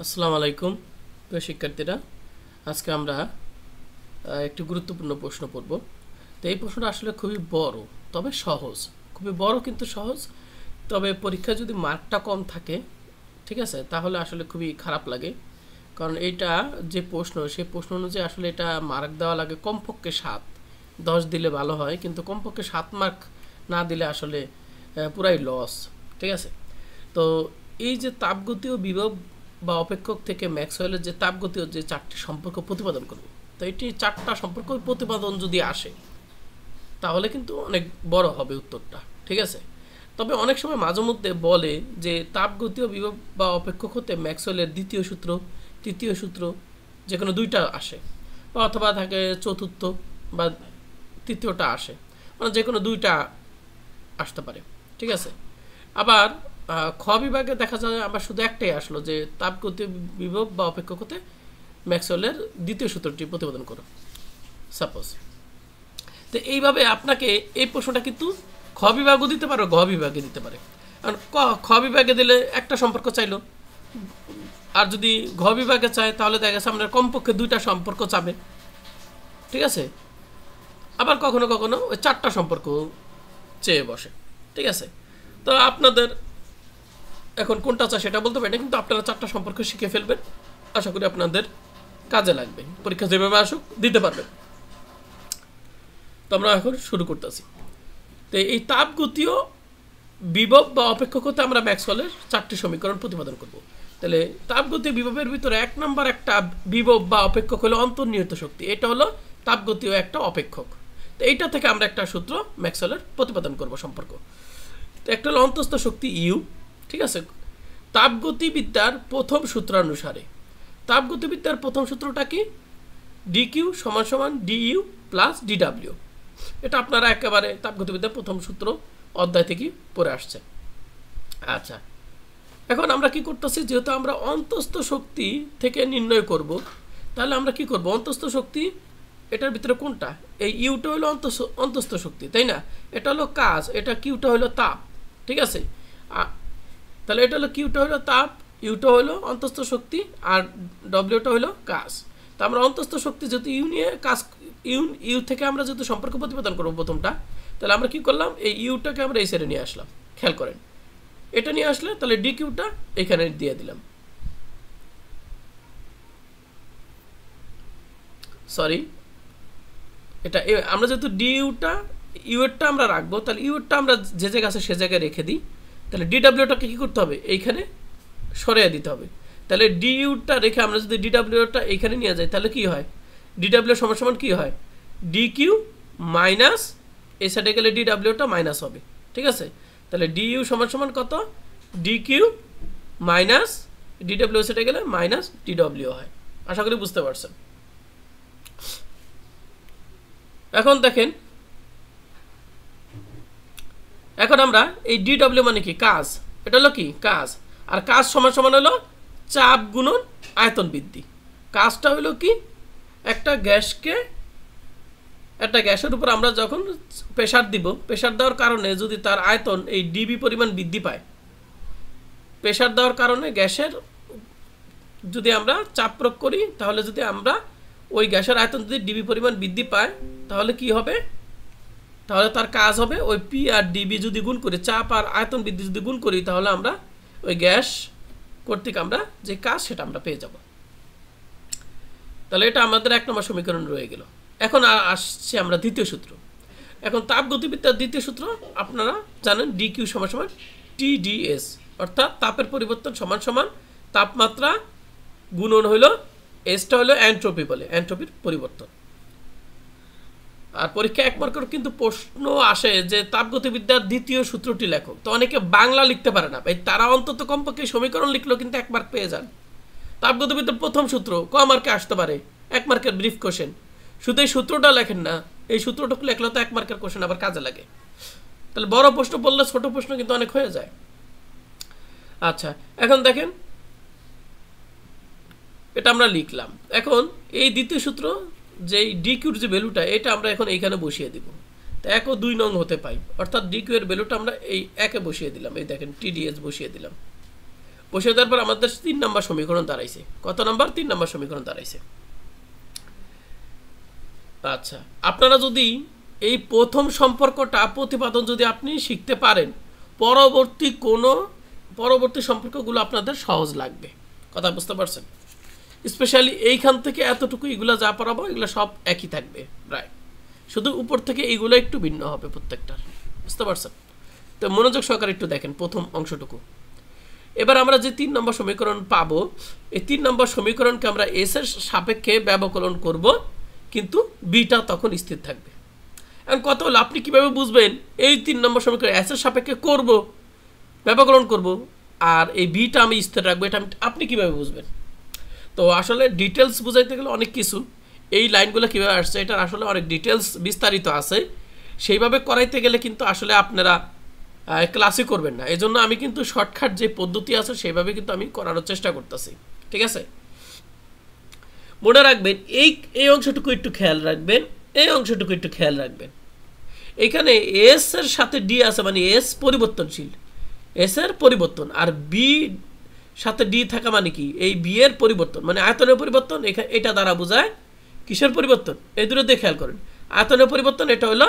আসসালামু আলাইকুম প্রিয় শিক্ষার্থীরা, আজকে আমরা একটি গুরুত্বপূর্ণ প্রশ্ন পড়ব। তো এই প্রশ্নটা আসলে খুবই বড়, তবে সহজ। খুবই বড় কিন্তু সহজ। তবে পরীক্ষায় যদি মার্কটা কম থাকে, ঠিক আছে, তাহলে আসলে খুবই খারাপ লাগে। কারণ এইটা যে প্রশ্ন, সেই প্রশ্ন অনুযায়ী আসলে এটা মার্ক দেওয়া লাগে কমপক্ষে 7। 10 দিলে ভালো হয়, কিন্তু কমপক্ষে 7 মার্ক না দিলে আসলে পুরাই লস। ঠিক আছে। তো এই যে তাপগতীয় বিভব বা অপেক্ষক থেকে ম্যাক্সওয়েলের যে তাপগতীয় যে 4টি সম্পর্ক প্রতিপাদন করব, তো এটি 4টা সম্পর্ক প্রতিপাদন যদি আসে তাহলে কিন্তু অনেক বড় হবে উত্তরটা। ঠিক আছে। তবে অনেক সময় মাঝে মধ্যে বলে যে তাপগতীয় বিভব বা অপেক্ষক হতে ম্যাক্সওয়েলের দ্বিতীয় সূত্র, তৃতীয় সূত্র যে কোনো দুইটা আসে, বা অথবা থাকে চতুর্থ বা তৃতীয়টা আসে, মানে যে কোনো দুইটা আসতে পারে। ঠিক আছে। আবার খ বিভাগে দেখা যায় আবার শুধু একটাই আসলো, যে তাপগতীয় বিভব বা অপেক্ষক হতে ম্যাক্সওয়েলের দ্বিতীয় সূত্রটি প্রতিপাদন করো সাপোজ। তো এইভাবে আপনাকে এই প্রশ্নটা কিন্তু খ বিভাগও দিতে পারো, ঘ বিভাগে দিতে পারে। কারণ খ বিভাগে দিলে একটা সম্পর্ক চাইলো, আর যদি ঘ বিভাগে চায় তাহলে দেখা গেছে আপনার কমপক্ষে দুইটা সম্পর্ক চাবে। ঠিক আছে। আবার কখনো কখনো ওই 4টা সম্পর্ক চেয়ে বসে। ঠিক আছে। তো আপনাদের এখন কোনটা চায় সেটা বলতে পারি না, কিন্তু আপনারা 4টা সম্পর্ক শিখে ফেলবেন। আশা করি আপনাদের কাজে লাগবে, পরীক্ষা যেভাবে আসুক দিতে পারবেন। তো আমরা এখন শুরু করতেছি। তো এই তাপগতীয় বিভব বা অপেক্ষকতে আমরা ম্যাক্সওয়েলের 4টি সমীকরণ প্রতিপাদন করব। তাহলে তাপগতীয় বিভবের ভিতরে 1 নম্বর একটা বিভব বা অপেক্ষক হলো অন্তর্নিহিত শক্তি। এটা হলো তাপগতীয় একটা অপেক্ষক। তো এইটা থেকে আমরা একটা সূত্র ম্যাক্সওয়েলের প্রতিপাদন করব সম্পর্ক। তো একটা হলো অন্তস্থ শক্তি ইউ। ঠিক আছে। তাপগতিবিদ্যার প্রথম সূত্রানুসারে, তাপগতিবিদ্যার প্রথম সূত্রটা কি? ডিকিউ সমান সমান ডিইউ প্লাস ডিডাব্লিউ। এটা আপনারা একেবারে তাপগতিবিদ্যার প্রথম সূত্র অধ্যায় থেকে পড়ে আসছে। আচ্ছা, এখন আমরা কি করতেছি, যেহেতু আমরা অন্তস্থ শক্তি থেকে নির্ণয় করব, তাহলে আমরা কি করব? অন্তস্থ শক্তি এটার ভিতরে কোনটা? এই ইউটা হলো অন্তস্থ শক্তি, তাই না? এটা হলো কাজ, এটা কিউটা হলো তাপ। ঠিক আছে। তাহলে এটা হলো কিউটা হলো তাপ, ইউটা হলো অন্তস্থ শক্তি, আর ডব্লিউটা হলো কাজ। তো আমরা অন্তস্থ শক্তি যেহেতু ইউ নিয়ে কাজ, ইউ থেকে আমরা যেহেতু সম্পর্ক প্রতিপাদন করবো প্রথমটা, তাহলে আমরা কি করলাম? এই ইউটাকে আমরা এই সাইডে নিয়ে আসলাম। খেয়াল করেন, এটা নিয়ে আসলে তাহলে ডি কিউটা এখানে দিয়ে দিলাম। সরি, এটা আমরা যেহেতু ডি ইউটা ইউএরটা আমরা রাখবো, তাহলে ইউএরটা আমরা যে জায়গায় আছে সে জায়গায় রেখে দিই। তাহলে ডিডাব্লিউটাকে কী করতে হবে? এইখানে সরিয়ে দিতে হবে। তাহলে ডি ইউটা রেখে আমরা যদি ডিডাব্লিউটা এইখানে নিয়ে যাই, তাহলে কি হয়? ডিডাব্লিউ সমান সমান কী হয়? ডি কিউ মাইনাস, এই সাইডে গেলে ডিডাব্লিউটা মাইনাস হবে। ঠিক আছে। তাহলে ডি ইউ সমান সমান কত? ডি কিউ মাইনাস ডিডাব্লিউ সাইডে গেলে মাইনাস ডিডব্লিউ হয়। আশা করি বুঝতে পারছেন। এখন দেখেন, এখন আমরা এই ডিডব্লিউ মানে কি? কাজ। এটা হলো কি? কাজ। আর কাজ সমান সমান হলো চাপ গুণন আয়তন বৃদ্ধি। কাজটা হলো কি? একটা গ্যাসের উপর আমরা যখন প্রেসার দিব, প্রেসার দেওয়ার কারণে যদি তার আয়তন এই ডিবি পরিমাণ বৃদ্ধি পায়, প্রেসার দেওয়ার কারণে গ্যাসের যদি আমরা চাপ প্রয়োগ করি, তাহলে যদি আমরা ওই গ্যাসের আয়তন যদি ডিবি পরিমাণ বৃদ্ধি পায়, তাহলে কি হবে? তাহলে তার কাজ হবে ওই পি আর ডিবি যদি গুণ করি, চাপ আর আয়তন বৃদ্ধি যদি গুণ করি, তাহলে আমরা ওই গ্যাস কর্তৃক আমরা যে কাজ সেটা আমরা পেয়ে যাব। তাহলে এটা আমাদের 1 নম্বর সমীকরণ রয়ে গেল। এখন আসছে আমরা দ্বিতীয় সূত্র। এখন তাপগতিবিদ্যার দ্বিতীয় সূত্র আপনারা জানেন, ডি কিউ সমান সমান টিডিএস, অর্থাৎ তাপের পরিবর্তন সমান সমান তাপমাত্রা গুণন হইল এসটা হলো এন্ট্রপি, বলে এন্ট্রপির পরিবর্তন। আর পরীক্ষা 1 মার্কের কিন্তু প্রশ্ন আসে যে তাপগতিবিদ্যার দ্বিতীয় সূত্রটি লেখো। তো অনেকে বাংলা লিখতে পারে না ভাই, তারা অন্তত কমপক্ষে সমীকরণ লিখলেও কিন্তু 1 মার্ক পেয়ে যান। তাপগতিবিদ্যার প্রথম সূত্র ক মার্কে আসতে পারে, 1 মার্কের ব্রিফ কোশ্চেন। শুধু এই সূত্রটা লেখেন না, এই সূত্রটুকু লেখলে তো 1 মার্কের কোশ্চেন আবার কাজে লাগে। তাহলে বড় প্রশ্ন বললে ছোট প্রশ্ন কিন্তু অনেক হয়ে যায়। আচ্ছা, এখন দেখেন, এটা আমরা লিখলাম। এখন এই দ্বিতীয় সূত্র যে ডি কিউর যে ভ্যালুটা, এটা আমরা এখন এইখানে বসিয়ে দিব। তো 1 ও 2 নং হতে পাই, অর্থাৎ ডি কিউ এর ভ্যালুটা আমরা এই 1-এ বসিয়ে দিলাম। এই দেখেন টিডিএস বসিয়ে দিলাম। বসিয়ে দেওয়ার পর আমাদের 3 নম্বর সমীকরণ দাঁড়াইছে। কত নম্বর? 3 নম্বর সমীকরণ দাঁড়াইছে। আচ্ছা, আপনারা যদি এই প্রথম সম্পর্কটা প্রতিপাদন যদি আপনি শিখতে পারেন, পরবর্তী সম্পর্কগুলো আপনাদের সহজ লাগবে। কথা বুঝতে পারছেন? স্পেশালি এইখান থেকে এতটুকু এগুলো যা পড়াবো এগুলো সব একই থাকবে প্রায়, শুধু উপর থেকে এইগুলো একটু ভিন্ন হবে প্রত্যেকটার। বুঝতে পারছেন? তো মনোযোগ সহকারে একটু দেখেন প্রথম অংশটুকু। এবার আমরা যে 3 নম্বর সমীকরণ পাবো, এই 3 নম্বর সমীকরণকে আমরা এস এর সাপেক্ষে ব্যবকলন করব, কিন্তু বিটা তখন স্থির থাকবে। এখন কথা হলো আপনি কিভাবে বুঝবেন এই 3 নম্বর সমীকরণ এস এর সাপেক্ষে করব, ব্যবকলন করব, আর এই বিটা আমি স্থির রাখবো, এটা আপনি কিভাবে বুঝবেন? তো আসলে ডিটেলস বুঝাইতে গেলে অনেক কিছু, এই লাইনগুলো কীভাবে আসছে এটার আসলে অনেক ডিটেলস বিস্তারিত আছে, সেইভাবে করাইতে গেলে কিন্তু আসলে আপনারা ক্লাসই করবেন না। এই জন্য আমি কিন্তু শর্টকাট যে পদ্ধতি আছে সেইভাবে কিন্তু আমি করানোর চেষ্টা করতেছি। ঠিক আছে, মনে রাখবেন এই অংশটুকু একটু খেয়াল রাখবেন, এই অংশটুকু একটু খেয়াল রাখবেন। এখানে এস এর সাথে ডি আছে, মানে এস পরিবর্তনশীল, এস এর পরিবর্তন, আর বি সাথে ডি থাকা মানে কি? এই বি এর পরিবর্তন, মানে আয়তনের পরিবর্তন। এটা দ্বারা বোঝায় কিসের পরিবর্তন? এই দুটো দিয়ে খেয়াল করেন। আয়তনের পরিবর্তন এটা হলো,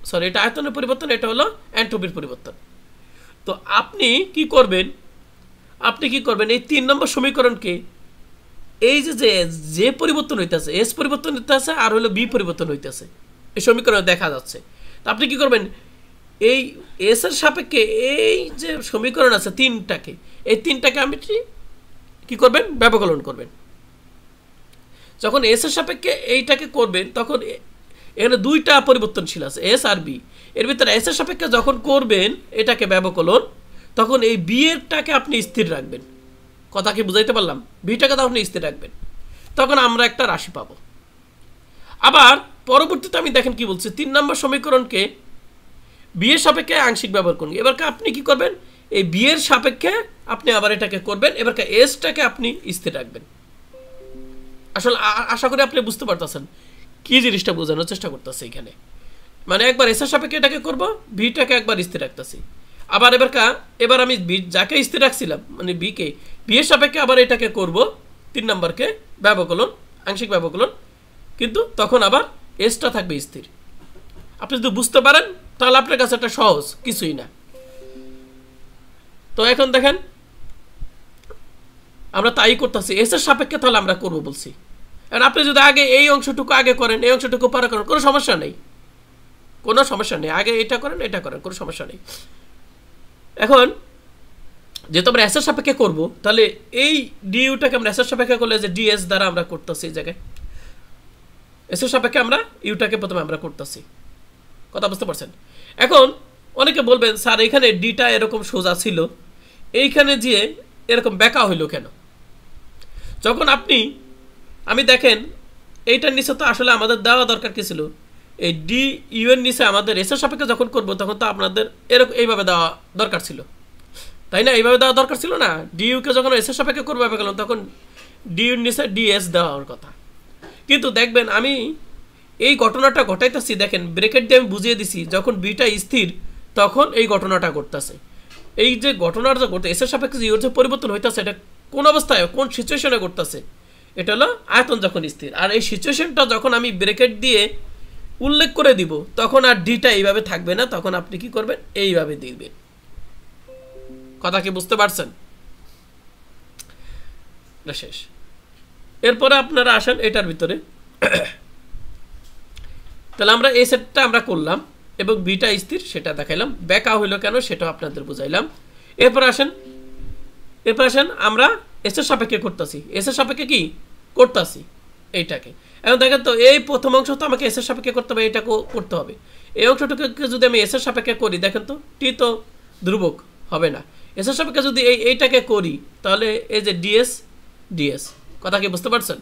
সরি এটা আয়তনের পরিবর্তন, এটা হলো এন্ট্রপির পরিবর্তন। তো আপনি কি করবেন? এই 3 নম্বর সমীকরণকে এই যে পরিবর্তন হইতেছে, এস পরিবর্তন হইতেছে আর হলো বি পরিবর্তন হইতেছে, এই সমীকরণে দেখা যাচ্ছে। তো আপনি কি করবেন? এই এস এর সাপেক্ষে এই যে সমীকরণ আছে এই তিনটাকে আপনি কি করবেন? ব্যবকলন করবেন। যখন এস এর সাপেক্ষে এইটাকে করবেন তখন এখানে দুইটা পরিবর্তনশীল আছে, এস আর বি। এর ভিতরে এস এর সাপেক্ষে যখন করবেন এটাকে ব্যবকলন, তখন এই বি এরটাকে আপনি স্থির রাখবেন। কথা কি বুঝাইতে পারলাম? বিটাকে তখন স্থির রাখবেন, তখন আমরা একটা রাশি পাবো। আবার পরবর্তীতে আমি দেখেন কি বলছি, 3 নম্বর সমীকরণকে বি এর সাপেক্ষে আংশিক ব্যবহার করুন। এবার আপনি কি করবেন? এই বি এর সাপেক্ষে আপনি আবার এটাকে করবেন, এবার এসটাকে আপনি স্থির রাখবেন। আসলে আশা করি আপনি বুঝতে পারতেছেন কি জিনিসটা বোঝানোর চেষ্টা করতেছে এখানে। মানে একবার এস এর সাপেক্ষে এটাকে করব, বিটাকে একবার স্থির রাখতেছি। আবার এবার আমি যাকে স্থির রাখছিলাম মানে বি এর সাপেক্ষে আবার এটাকে করব, 3 নম্বরকে ব্যবকলন, আংশিক ব্যবকলন, কিন্তু তখন আবার এসটা থাকবে স্থির। আপনি যদি বুঝতে পারেন তাহলে আপনার কাছে একটা সহজ কিছুই না। তো এখন দেখেন আমরা তাই করতেছি, এস এর সাপেক্ষে তাহলে আমরা করব বলছি। আর আপনি যদি আগে এই অংশটুকু আগে করেন, এই অংশটুকু পরে করেন, কোনো সমস্যা নেই, আগে এটা করেন কোনো সমস্যা নেই। এখন যেহেতু আমরা এস এর সাপেক্ষে করবো, তাহলে এই ডিইউটাকে আমরা এস এর সাপেক্ষে করলে যে ডিএস দ্বারা আমরা করতেছি, এই জায়গায় এস এর সাপেক্ষে আমরা ইউটাকে প্রথমে আমরা করতেছি। কথা বুঝতে পারছেন? এখন অনেকে বলবেন স্যার এখানে ডিটা এরকম সোজা ছিল, এইখানে যে এরকম বেঁকা হইল কেন? যখন আমি দেখেন এইটার নিচে তো আসলে আমাদের দেওয়া দরকার কি ছিল? এই ডি ইউ এর নিচে আমাদের এস এর সাপেক্ষে যখন করবো তখন তো আপনাদের এরকম এইভাবে দেওয়া দরকার ছিল, তাই না? এইভাবে দেওয়া দরকার ছিল না? ডিইউকে যখন এস এর সাপেক্ষে করবো তখন ডিইউর নিচে ডিএস দেওয়ার কথা। কিন্তু দেখবেন আমি এই ঘটনাটা ঘটাইতেছি, দেখেন ব্রেকেট দিয়ে আমি বুঝিয়ে দিছি, যখন বিটা স্থির তখন এই ঘটনাটা ঘটতেছে। এই যে ঘটনাটা ঘটতে এস এর সাপেক্ষে যে ইউর যে পরিবর্তন হইতেছে, এটা কোন অবস্থায় কোন সিচুয়েশনে ঘটতেছে? এটা হলো আয়তন যখন স্থির। আর এই সিচুয়েশনটা যখন আমি ব্রেকেট দিয়ে উল্লেখ করে দিব তখন আর ডিটা এইভাবে থাকবে না, তখন আপনি কি করবেন? এইভাবে দিবেন। কথা কি বুঝতে পারছেন? শেষ। এরপরে আপনারা আসেন এটার ভিতরে, তাহলে আমরা এই সেটটা আমরা করলাম এবং বিটা স্থির সেটা দেখাইলাম, বেঁকা হইল কেন সেটাও আপনাদের বুঝাইলাম। এরপর আসেন আমরা এস এর সাপেক্ষে করতেছি, এস এর সাপেক্ষে কি করতেছি এইটাকে। এখন দেখেন তো এই প্রথম অংশ তো আমাকে এস এর সাপেক্ষে করতে হবে, এটা করতে হবে। এই অংশটাকে যদি আমি এস এর সাপেক্ষে করি, দেখেন তো টি তো ধ্রুবক হবে না। এস এর সাপেক্ষে যদি এইটাকে করি তাহলে এই যে ডিএস, কথা কি বুঝতে পারছেন?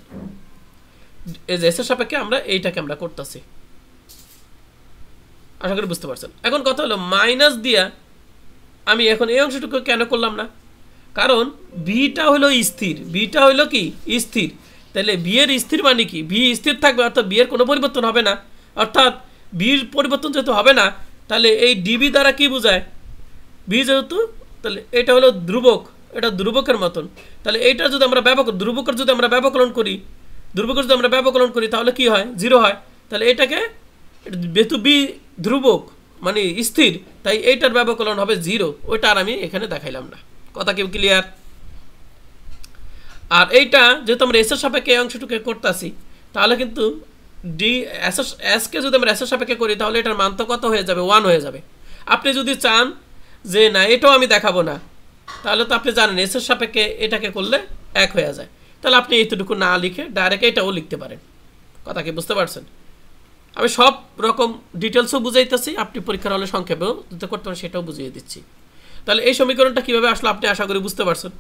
এই যে এস এর সাপেক্ষে আমরা এইটাকে আমরা করতেছি, আশা করি বুঝতে পারছেন। এখন কথা হলো মাইনাস দিয়া আমি এখন এই অংশটুকু কেন করলাম না? কারণ বিটা হলো স্থির, বিটা হলো কি স্থির, তাহলে বি এর স্থির মানে কি? বি স্থির থাকবে, অর্থাৎ বি এর কোনো পরিবর্তন হবে না। অর্থাৎ বির পরিবর্তন যেহেতু হবে না, তাহলে এই ডিবি দ্বারা কি বোঝায়? বি যেহেতু, তাহলে এটা হলো ধ্রুবক, এটা ধ্রুবকের মতন। তাহলে এইটা যদি আমরা ধ্রুবকের যদি আমরা ব্যবকলন করি তাহলে কি হয়, 0 হয়। তাহলে এটাকে যেহেতু বি ধ্রুবক মানে স্থির, তাই এইটার ব্যবকলন হবে 0। ওইটা আর আমি এখানে দেখাইলাম না। কথা কি ক্লিয়ার? আর এইটা যেহেতু আমরা এস এর সাপেক্ষে এই অংশটুকু করতেছি, তাহলে কিন্তু এস কে যদি আমরা এস এর সাপেক্ষে করি তাহলে এটার মান তো কত হয়ে যাবে, 1 হয়ে যাবে। আপনি যদি চান যে না এটাও আমি দেখাবো না, তাহলে তো আপনি জানেন এস এর সাপেক্ষে এটাকে করলে 1 হয়ে যায়। তাহলে আপনি এইটুকু না লিখে ডাইরেক্ট এটাও লিখতে পারেন। কথা কি বুঝতে পারছেন? আমি সব রকম ডিটেলসও বুঝাইতেছি, আপনি পরীক্ষার হলে সংক্ষেপেও যেটা করতে পারেন সেটাও বুঝিয়ে দিচ্ছি। তাহলে এই সমীকরণটা কীভাবে আসলে আপনি আশা করি বুঝতে পারছেন।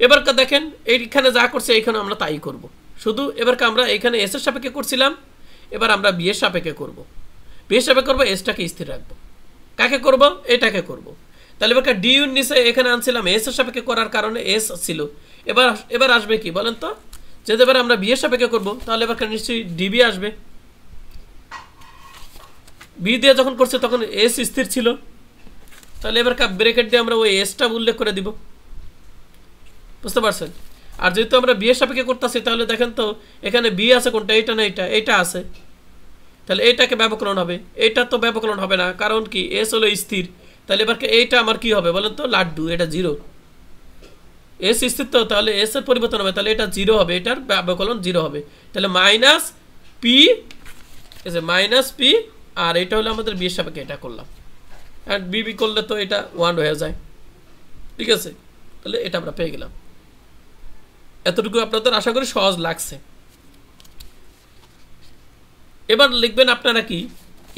এবার দেখেন এইখানে যা করছে এইখানে আমরা তাই করব। শুধু এবারকে আমরা এইখানে এস এর সাপেক্ষে করছিলাম, এবার আমরা বি এর সাপেক্ষে করব। বি এর সাপেক্ষে করবো, এসটাকে স্থির রাখবো। কাকে করব? এটাকে করব। তাহলে এবার ডি ইউর নিচে এখানে আনছিলাম এস এর সাপেক্ষে করার কারণে এস ছিল। এবার আসবে কি বলেন তো, যদি এবার আমরা বি এর সাপেক্ষে করবো তাহলে এবার নিশ্চয়ই ডিবি আসবে। বি দিয়ে যখন করছে তখন এস স্থির ছিল, তাহলে এবার ব্রেকেট দিয়ে আমরা ওই এসটা উল্লেখ করে দিব। বুঝতে পারছেন? আর যেহেতু আমরা বি এর সাপেক্ষে করতেছি তাহলে দেখেন তো এখানে বি আছে কোনটা, এইটা না এইটা আছে। তাহলে এইটাকে ব্যবকলন হবে, এইটা তো ব্যবকলন হবে না, কারণ কি এস হলো স্থির। তাহলে এবার এইটা আমার কি হবে বলেন তো, লাড্ডু, এটা 0। এস স্থির তো, তাহলে এস এর পরিবর্তন হবে, তাহলে এটা 0 হবে, এটার ব্যবকলন 0 হবে। তাহলে মাইনাস পি, আর এটা হলো আমাদের বি এর সাপেক্ষে এটা করলাম, আর বি করলে তো এটা 1 হয়ে যায়। ঠিক আছে, তাহলে এটা আমরা পেয়ে গেলাম। এতটুকু আপনাদের আশা করি সহজ লাগছে। এবার লিখবেন আপনারা কি,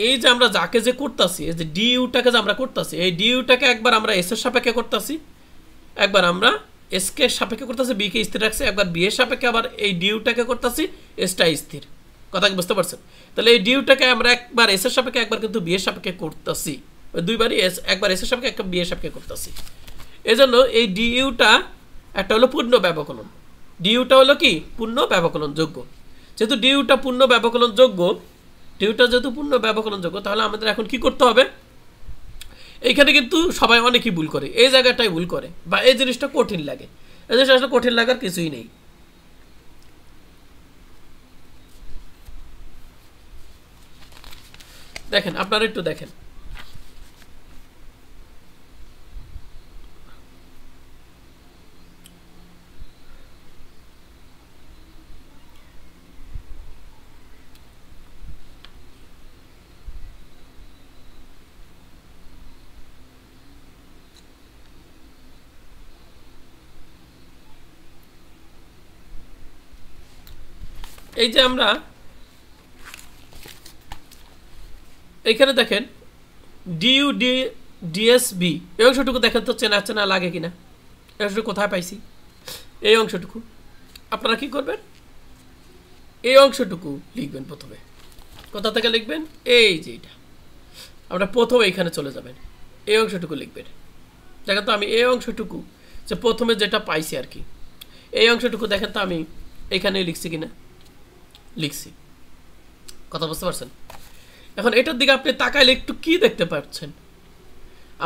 এই যে আমরা যাকে যে করতেছি, এই যে ডিইউটাকে যে আমরা করতেছি, এই ডিইউটাকে একবার আমরা এস এর সাপেক্ষে করতেছি, একবার আমরা এস কে সাপেক্ষে করতেছি, বি কে স্থির রাখছি, একবার বি এর সাপেক্ষে আবার এই ডিইউটাকে করতেছি, এসটা স্থির। কথা কি বুঝতে পারছেন? তাহলে এই ডিইউটাকে আমরা একবার এস এর সাপেক্ষে, একবার কিন্তু বি এর সাপেক্ষে করতেছি, দুইবারই একবার এস এর সাপেক্ষে, একবার বি এর সাপেক্ষে করতেছি। এজন্য এই ডিইউটা একটা হলো পূর্ণ ব্যবকলন, ডিইউটা হলো কি পূর্ণ ব্যবকলন যোগ্য। যেহেতু ডিইউটা পূর্ণ ব্যবকলন যোগ্য, তাহলে আমাদের এখন কি করতে হবে? এইখানে কিন্তু সবাই অনেকই ভুল করে, এই জায়গাটাই ভুল করে, বা এই জিনিসটা কঠিন লাগে। এই জিনিসটা আসলে কঠিন লাগার কিছুই নেই। দেখেন, আপনারা একটু দেখেন, এই যে আমরা এইখানে দেখেন ডিইউ ডিএসবি, এই অংশটুকু দেখেন তো চেনা চেনা লাগে কিনা। এই অংশটুকু কোথায় পাইছি? এই অংশটুকু আপনারা কি করবেন, এই অংশটুকু লিখবেন প্রথমে। কোথা থেকে লিখবেন? এই যে এটা, আমরা প্রথমে এইখানে চলে যাবেন, এই অংশটুকু লিখবেন। দেখেন তো আমি এই অংশটুকু যে প্রথমে যেটা পাইছি আর কি, এই অংশটুকু দেখেন তো আমি এইখানে লিখছি কিনা, লিখছি। কথা বুঝতে পারছেন? এখন এটার দিকে আপনি তাকাইলে একটু কি দেখতে পাচ্ছেন,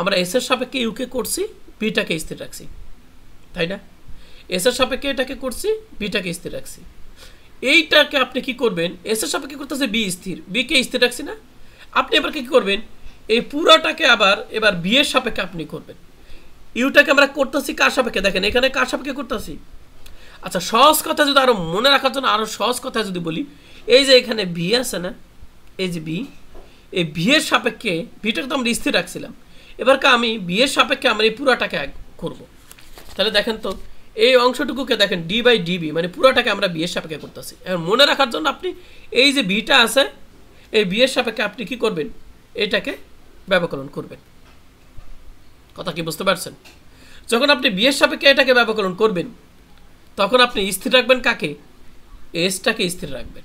আমরা এস এর সাপেক্ষে ইউকে করছি, বিটাকে স্থির রাখছি, তাই না? এস এর সাপেক্ষে এটাকে করছি, বিটাকে স্থির রাখছি। এইটাকে আপনি কি করবেন, এস এর সাপেক্ষে করতেছে বি স্থির, বি কে স্থির রাখছি না, আপনি এবার কি করবেন, এই পুরাটাকে আবার এবার বি এর সাপেক্ষে আপনি করবেন। ইউটাকে আমরা করতেছি কার সাপেক্ষে, দেখেন এখানে কার সাপেক্ষে করতেছি। আচ্ছা, সহজ কথা যদি আরো মনে রাখার জন্য আরো সহজ কথা যদি বলি, এই যে এখানে বি আছে না, এই যে বি, এই বি এর সাপেক্ষে, বিটাকে তো আমরা স্থির রাখছিলাম, এবার আমি বি এর সাপেক্ষে আমরা এই পুরাটাকে করব। তাহলে দেখেন তো এই অংশটুকুকে দেখেন ডি বাই ডিবি, মানে পুরাটাকে আমরা বি এর সাপেক্ষে করতেছি। এখন মনে রাখার জন্য আপনি এই যে বিটা আছে, এই বি এর সাপেক্ষে আপনি কি করবেন, এটাকে ব্যবকলন করবেন। কথা কি বুঝতে পারছেন? যখন আপনি বি এর সাপেক্ষে এটাকে ব্যবকলন করবেন, তখন আপনি স্থির রাখবেন কাকে, এসটাকে স্থির রাখবেন।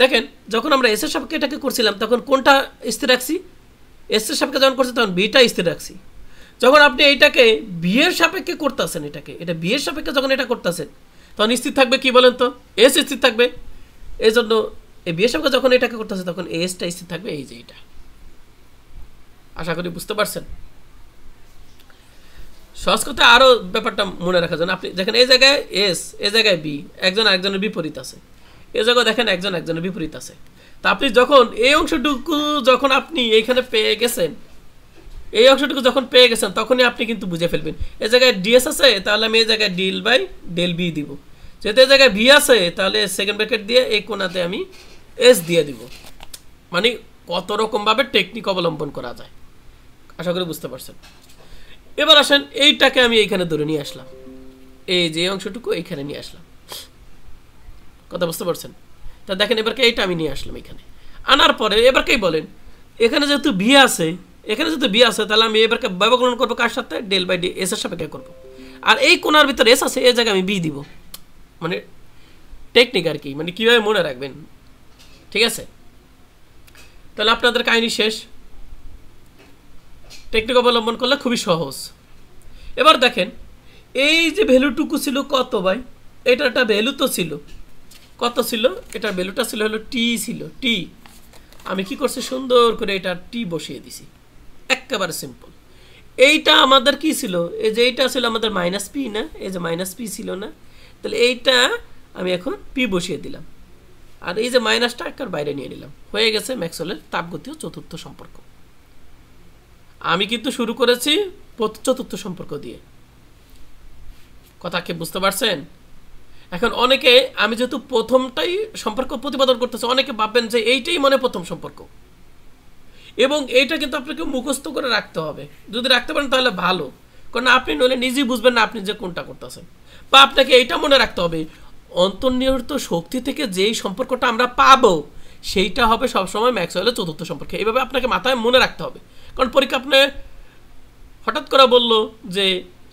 দেখেন যখন আমরা এস এর সাপেক্ষে এটাকে করছিলাম তখন কোনটা স্থির রাখছি, এস এর সাপেক্ষে যখন করছি তখন বিটা স্থির রাখছি। যখন আপনি এইটাকে বি এর সাপেক্ষে করতেছেন, এটা বি এর সাপেক্ষে যখন এটা করতেছেন, তখন স্থির থাকবে কি বলেন তো, এস স্থির থাকবে। এই জন্য এই বি এর সাপেক্ষে যখন এটাকে করতেছে তখন এসটা স্থির থাকবে, এই যে এটা। আশা করি বুঝতে পারছেন। সহজ কথা আরও ব্যাপারটা মনে রাখা যায়। আপনি দেখেন এই জায়গায় এস, এই জায়গায় বি, একজন একজনের বিপরীত আছে। এই জায়গায় দেখেন একজন একজনের বিপরীত আছে। তা আপনি যখন এই অংশটুকু যখন আপনি এইখানে পেয়ে গেছেন, এই অংশটুকু যখন পেয়ে গেছেন, তখনই আপনি কিন্তু বুঝে ফেলবেন এই জায়গায় ডিএস আছে, তাহলে আমি এই জায়গায় ডিএল বাই ডেল বি দিব। যেহেতু এই জায়গায় ভি আছে, তাহলে সেকেন্ড ব্র্যাকেট দিয়ে এই কোণাতে আমি এস দিয়ে দিব। মানে কত রকমভাবে টেকনিক অবলম্বন করা যায়, আশা করি বুঝতে পারছেন। এবার আসেন এইটাকে আমি এইখানে ধরে নিয়ে আসলাম, এই যে অংশটুকু এইখানে নিয়ে আসলাম, কথা বুঝতে পারছেন। তা দেখেন এবারকে এইটা আমি নিয়ে আসলাম এখানে, আনার পরে এবারকেই বলেন এখানে যেহেতু ভি আছে, এখানে যেহেতু ভি আছে, তাহলে আমি এবারকে ব্যবকলন করবো কার সাথে, ডেল বাই ডি এস এর সাপেক্ষে করবো। আর এই কোণার ভিতরে এস আছে, এই জায়গায় আমি বি দিব। মানে টেকনিক আর কি, মানে কীভাবে মনে রাখবেন, ঠিক আছে। তাহলে আপনাদের কাহিনী শেষ। টেকনিক অবলম্বন করলে খুবই সহজ। এবার দেখেন এই যে ভ্যালুটুকু ছিল কত ভাই, এটা একটা ভ্যালু তো ছিল, কত ছিল, এটার ভ্যালুটা ছিল হলো টি ছিল, টি। আমি কি করছি, সুন্দর করে এটা টি বসিয়ে দিছি, একেবারে সিম্পল। এইটা আমাদের কি ছিল, এই যে এইটা ছিল আমাদের মাইনাস পি না, এই যে মাইনাস পি ছিল না, তাহলে এইটা আমি এখন পি বসিয়ে দিলাম, আর এই যে মাইনাসটা একবার বাইরে নিয়ে নিলাম, হয়ে গেছে ম্যাক্সওয়েলের তাপগতীয় চতুর্থ সম্পর্ক। আমি কিন্তু শুরু করেছি চতুর্থ সম্পর্ক দিয়ে, কথা কি বুঝতে পারছেন। এখন অনেকে, আমি যেহেতু প্রথমটাই সম্পর্ক প্রতিপাদন করতেছি, অনেকে ভাববেন যে এইটাই মনে প্রথম সম্পর্ক, এবং এইটা কিন্তু আপনাকে মুখস্থ করে রাখতে হবে। যদি রাখতে পারেন তাহলে ভালো, কারণ আপনি নইলে নিজেই বুঝবেন না আপনি যে কোনটা করতেছেন। বা আপনাকে এইটা মনে রাখতে হবে, অন্তর্নিহিত শক্তি থেকে যেই সম্পর্কটা আমরা পাবো সেইটা হবে সবসময় ম্যাক্সওয়েলের চতুর্থ সম্পর্ক। এইভাবে আপনাকে মাথায় মনে রাখতে হবে, কারণ পরীক্ষা আপনি হঠাৎ করে বললো যে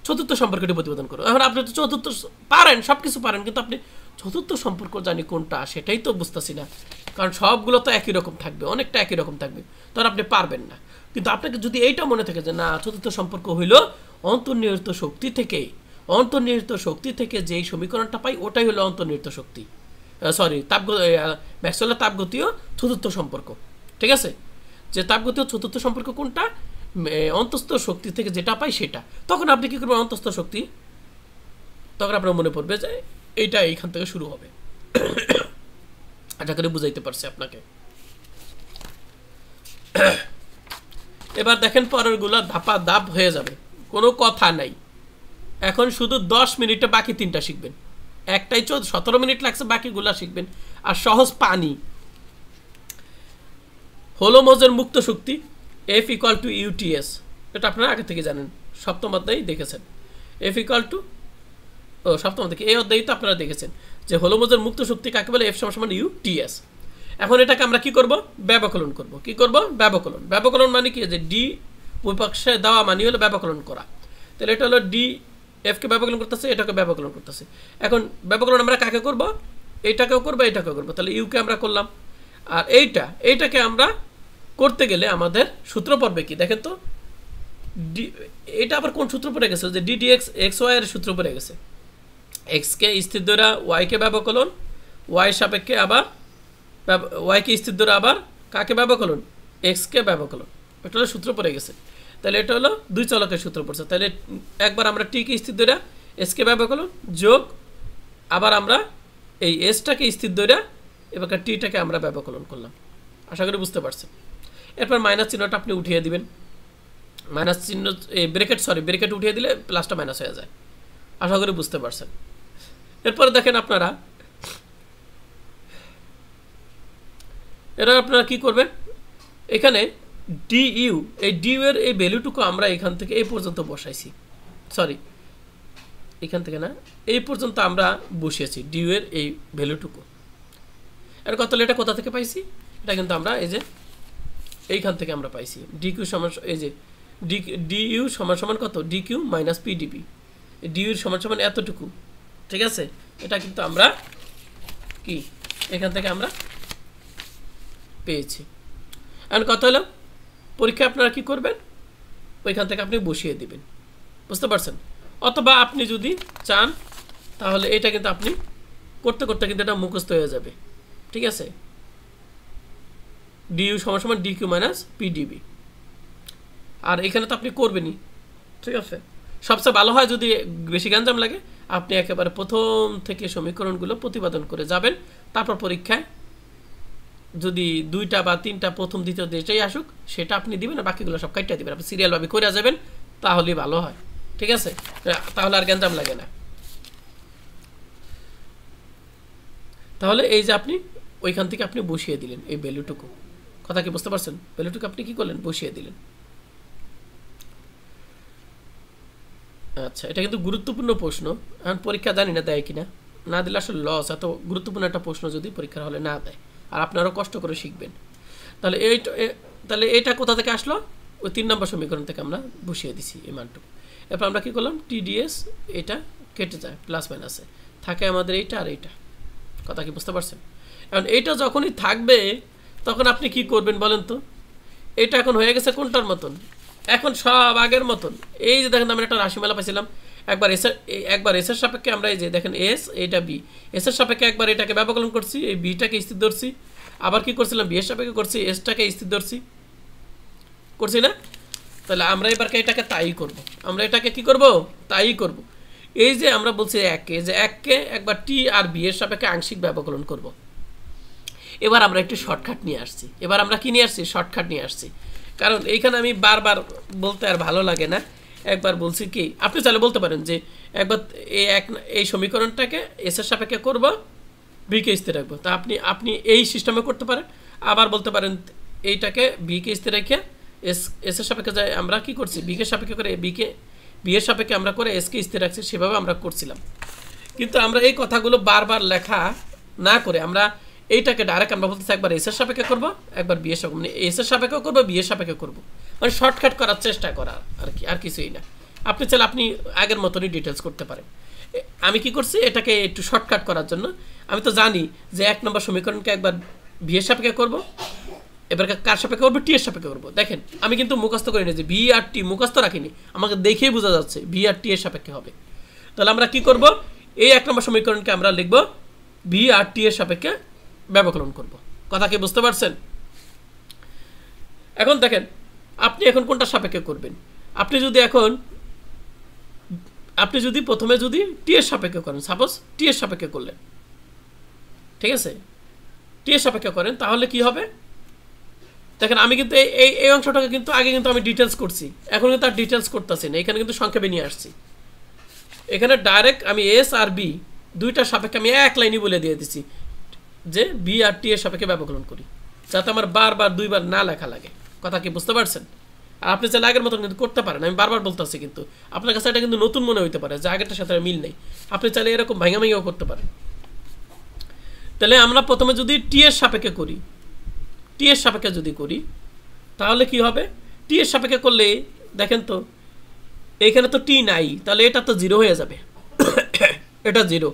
চতুর্থ সম্পর্কটি প্রতিপাদন করো, এখন আপনি তো চতুর্থ পারেন, সব কিছু পারেন, কিন্তু আপনি চতুর্থ সম্পর্ক জানি কোনটা সেটাই তো বুঝতেছি না, কারণ সবগুলো তো একই রকম থাকবে, অনেকটা একই রকম থাকবে, তখন আপনি পারবেন না। কিন্তু আপনাকে যদি এইটা মনে থাকে যে না, চতুর্থ সম্পর্ক হইল অন্তর্নিহিত শক্তি থেকে, অন্তর্নিহিত শক্তি থেকে যেই সমীকরণটা পাই ওটাই হলো অন্তর্নিহিত শক্তি, সরি ম্যাক্সওয়েলের তাপগতীয় চতুর্থ সম্পর্ক, ঠিক আছে। যে তাপগতীয় চতুর্থ সম্পর্ক কোনটা, অন্তস্থ শক্তি থেকে যেটা পাই সেটা। তখন আপনি কি করবেন, অন্তস্থ শক্তি, তখন আপনার মনে পড়বে যে এইটা এইখান থেকে শুরু হবে। আশা করে বুঝাইতে পারছি আপনাকে। এবার দেখেন পরের গুলা ধাপা ধাপ হয়ে যাবে, কোনো কথা নাই। এখন শুধু 10 মিনিটে বাকি তিনটা শিখবেন, একটাই 17 মিনিট লাগছে, বাকিগুলা শিখবেন। আর সহজ পানি, হোলোমোজের মুক্ত শক্তি F ইকুয়াল টু ইউটিএস, এটা আপনারা আগে থেকে জানেন, সপ্তম অধ্যায়ে দেখেছেন। F ইকুয়াল টু, সপ্তম অধ্যায় এই অধ্যায়ে তো আপনারা দেখেছেন যে হোলোমোজের মুক্ত শক্তি কাকে বলে, F সমান ইউটিএস। এখন এটাকে আমরা কি করব, ব্যবকলন করব। কি করব, ব্যবকলন। ব্যবকলন মানে কি, যে ডি ওই পক্ষে দেওয়া মানে হলো ব্যবকলন করা। তাহলে এটা হলো ডি এফকে ব্যবকলন করতেছে, এটাকে ব্যবকলন করতেছে। এখন ব্যবকলন আমরা কাকে করব, এইটাকেও করবো, এটাকেও করবো। তাহলে ইউকে আমরা করলাম, আর এইটাকে আমরা করতে গেলে আমাদের সূত্র পড়বে কি দেখেন তো, এটা আবার কোন সূত্র পড়ে গেছে, যে ডিডিএক্স এক্স ওয়াই এর সূত্র পড়ে গেছে। এক্সকে স্থির ধরে ওয়াইকে ব্যবকলন, ওয়াই সাপেক্ষে আবার ওয়াইকে স্থির ধরে আবার কাকে ব্যবকলন, এক্সকে ব্যবকলন, এটা হলো সূত্র পড়ে গেছে। তাহলে এটা হলো দুই চলকের সূত্র পড়ছে। তাহলে একবার আমরা টিকে স্থির ধরে এসকে ব্যবকলন যোগ, আবার আমরা এই এসটাকে স্থির ধরে এবার টিটাকে আমরা ব্যবকলন করলাম। আশা করি বুঝতে পারছেন। এরপর মাইনাস চিহ্নটা আপনি উঠিয়ে দিবেন, মাইনাস চিহ্ন ব্রেকেট উঠিয়ে দিলে প্লাসটা মাইনাস হয়ে যায়। আশা করি বুঝতে পারছেন। এরপরে দেখেন আপনারা কি করবেন, এখানে ডিইউ, এই ডিউ এর এই ভ্যালুটুকু আমরা এখান থেকে এই পর্যন্ত বসাইছি, সরি এখান থেকে না, এই পর্যন্ত আমরা বসিয়েছি ডিউ এর এই ভ্যালুটুকু। এর কত, এটা কোথা থেকে পাইছি, এটা কিন্তু আমরা এই যে এইখান থেকে আমরা পাইছি। ডিকিউ সমান, এই যে ডিইউ সমান সমান কত, ডিকিউ মাইনাস পিডিপি, ডিইউর সমান সমান এতটুকু, ঠিক আছে। এটা কিন্তু আমরা কি এখান থেকে আমরা পেয়েছি। এখন কথা হলো পরীক্ষা আপনারা কি করবেন, ওইখান থেকে আপনি বসিয়ে দিবেন, বুঝতে পারছেন। অথবা আপনি যদি চান তাহলে এটা কিন্তু আপনি করতে করতে কিন্তু এটা মুখস্থ হয়ে যাবে, ঠিক আছে। ডিইউ সমান সমান ডিকিউ মাইনাস পিডিবি, আর এখানে তো আপনি করবেনই, ঠিক আছে। সবচেয়ে ভালো হয় যদি বেশি গ্যাঞ্জাম লাগে আপনি একেবারে প্রথম থেকে সমীকরণগুলো প্রতিপাদন করে যাবেন, তারপর পরীক্ষায় যদি 2টা বা 3টা প্রথম দ্বিতীয় যেটাই আসুক সেটা আপনি দিবেন, আর বাকিগুলো সব কাটিয়ে দিবেন, আপনি সিরিয়ালভাবে করে যাবেন, তাহলেই ভালো হয়। ঠিক আছে, তাহলে আর গ্যাঞ্জাম লাগে না। তাহলে এই যে আপনি ওইখান থেকে আপনি বসিয়ে দিলেন এই ভ্যালুটুকু, কথা কি বুঝতে পারছেন? ভ্যালুটুকু আপনি কি করলেন, বসিয়ে দিলেন। আচ্ছা, এটা কিন্তু গুরুত্বপূর্ণ প্রশ্ন। এখন পরীক্ষা জানি না দেয় কিনা, না দিলে আসলে লস। এত গুরুত্বপূর্ণ একটা প্রশ্ন যদি পরীক্ষার হলে না দেয়, আর আপনারাও কষ্ট করে শিখবেন। তাহলে তাহলে এইটা কোথা থেকে আসলো? ওই 3 নম্বর সমীকরণ থেকে আমরা বসিয়ে দিছি এই মানটুকু। এরপর আমরা কি করলাম, টিডিএস এটা কেটে যায়, প্লাস মাইনাসে থাকে আমাদের এইটা আর এইটা, কথা কি বুঝতে পারছেন? এখন এইটা যখনই থাকবে তখন আপনি কি করবেন বলেন তো? এটা এখন হয়ে গেছে কোনটার মতন, এখন সব আগের মতন। এই যে দেখেন আমরা একটা রাশিমালা পাইছিলাম, একবার এসের সাপেক্ষে আমরা এই যে দেখেন এস, এটা বি, এসের সাপেক্ষে একবার এটাকে ব্যবকলন করছি, এই বিটাকে স্থির ধরছি, আবার কি করছিলাম বি এর সাপেক্ষে করছি, এসটাকে স্থির ধরছি, করছি না? তাহলে আমরা এবার এটাকে তাই করব, আমরা এটাকে কি করব, তাই করব। এই যে আমরা বলছি এককে একবার টি আর বি এর সাপেক্ষে আংশিক ব্যবকলন করব। এবার আমরা একটু শর্টকাট নিয়ে আসছি, এবার আমরা কি নিয়ে আসছি, শর্টকাট নিয়ে আসছি। কারণ এইখানে আমি বারবার বলতে আর ভালো লাগে না, একবার বলছি কি, আপনি চাইলে বলতে পারেন যে একবার এই সমীকরণটাকে এস এর সাপেক্ষে করব, বিকে স্থির রাখবো, তা আপনি এই সিস্টেমে করতে পারেন। আবার বলতে পারেন এইটাকে বিকে স্থির রেখে এস এর সাপেক্ষে যায় আমরা কি করছি, বিকে সাপেক্ষে করে বি এর সাপেক্ষে আমরা করে এসকে স্থির রাখছি, সেভাবে আমরা করছিলাম। কিন্তু আমরা এই কথাগুলো বারবার লেখা না করে আমরা এইটাকে ডাইরেক্ট আমরা বলতেছি একবার এস এর সাপেক্ষে করবো, একবার বি এর সাপেক্ষে, মানে এস এর সাপেক্ষে করবো, বি এর সাপেক্ষে করবো, মানে শর্টকাট করার চেষ্টা করা আর কি, আর কিছুই না। আপনি চাইলে আপনি আগের মতনই ডিটেলস করতে পারেন। আমি কি করছি, এটাকে একটু শর্টকাট করার জন্য আমি তো জানি যে 1 নম্বর সমীকরণকে একবার বি এর সাপেক্ষে করবো, এবার কার সাপেক্ষে করবো, টি এর সাপেক্ষে করবো। দেখেন আমি কিন্তু মুখস্থ করি না যে ভি আর টি, মুখস্থ রাখিনি, আমাকে দেখেই বোঝা যাচ্ছে ভি আর টি এর সাপেক্ষে হবে। তাহলে আমরা কি করব, এই 1 নম্বর সমীকরণকে আমরা লিখব ভি আর টি এর সাপেক্ষে ব্যবকলন করব। কথা কি বুঝতে পারছেন? এখন দেখেন আপনি এখন কোনটা সাপেক্ষে করবেন। আপনি যদি প্রথমে যদি টি এর সাপেক্ষে করেন, সাপোজ টি এর সাপেক্ষে করলেন, ঠিক আছে, টি এর সাপেক্ষে করেন, তাহলে কি হবে দেখেন, আমি কিন্তু এই অংশটাকে কিন্তু আগে কিন্তু আমি ডিটেলস করছি, এখন কিন্তু আর ডিটেলস করতেছি না, এখানে কিন্তু সংক্ষেপে নিয়ে আসছি। এখানে ডাইরেক্ট আমি এস আর বি দুইটার সাপেক্ষে আমি এক লাইনই বলে দিয়ে দিচ্ছি যে বি আর টি এর সাপেক্ষে ব্যবকলন করি, যাতে আমার বারবার দুইবার না লেখা লাগে। কথা কি বুঝতে পারছেন? আর আপনি চাইলে আগের মতন কিন্তু করতে পারেন, আমি বারবার বলতেছি, কিন্তু আপনার কাছে এটা কিন্তু নতুন মনে হইতে পারে যে আগেরটার সাথে মিল নেই, আপনি চাইলে এরকম ভাঙাও করতে পারেন। তাহলে আমরা প্রথমে যদি টি এর সাপেক্ষে করি, টি এর সাপেক্ষে যদি করি তাহলে কি হবে, টি এর সাপেক্ষে করলে দেখেন তো এইখানে তো টি নাই, তাহলে এটা তো 0 হয়ে যাবে, এটা 0,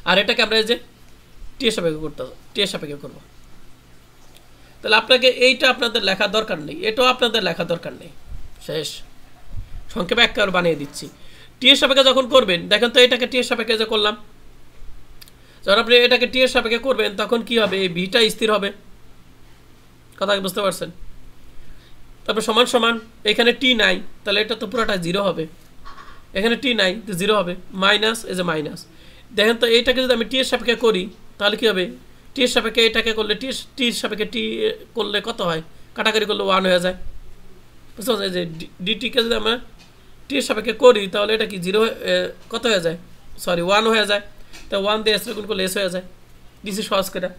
আর এটাকে আমরা এই যে টি এর সাপেক্ষে করতে হবে, টি এর সাপেক্ষে করবো। তাহলে আপনাকে এইটা আপনাদের লেখা দরকার নেই, এটাও আপনাদের লেখা দরকার নেই, শেষ। সংক্ষেপে একবার বানিয়ে দিচ্ছি। টি এর সাপেক্ষে যখন করবেন, দেখেন তো এটাকে টি এর সাপেক্ষে যে করলাম, যখন আপনি এটাকে টি এর সাপেক্ষে করবেন তখন কি হবে, এই বিটা স্থির হবে। কথা বুঝতে পারছেন? তারপর সমান সমান এখানে টি নাই, তাহলে এটা তো পুরোটা 0 হবে, এখানে টি নাই তো 0 হবে, মাইনাস, এই যে মাইনাস। দেখেন তো এইটাকে যদি আমি টি এর সাপেক্ষে করি তাহলে কি হবে, টি এর সাপেক্ষে এটাকে করলে টি এর সাপেক্ষে টি করলে কত হয়, কাটাকাটি করলে 1 হয়ে যায়, বুঝতে পারছেন? যে ডিটিকে যদি আমরা টি এর সাপেক্ষে করি তাহলে এটা কি 0 কত হয়ে যায়, সরি 1 হয়ে যায়, তো 1 দিয়ে এস গুণ করলে এস হয়ে যায়, ডিসি সহজ করে।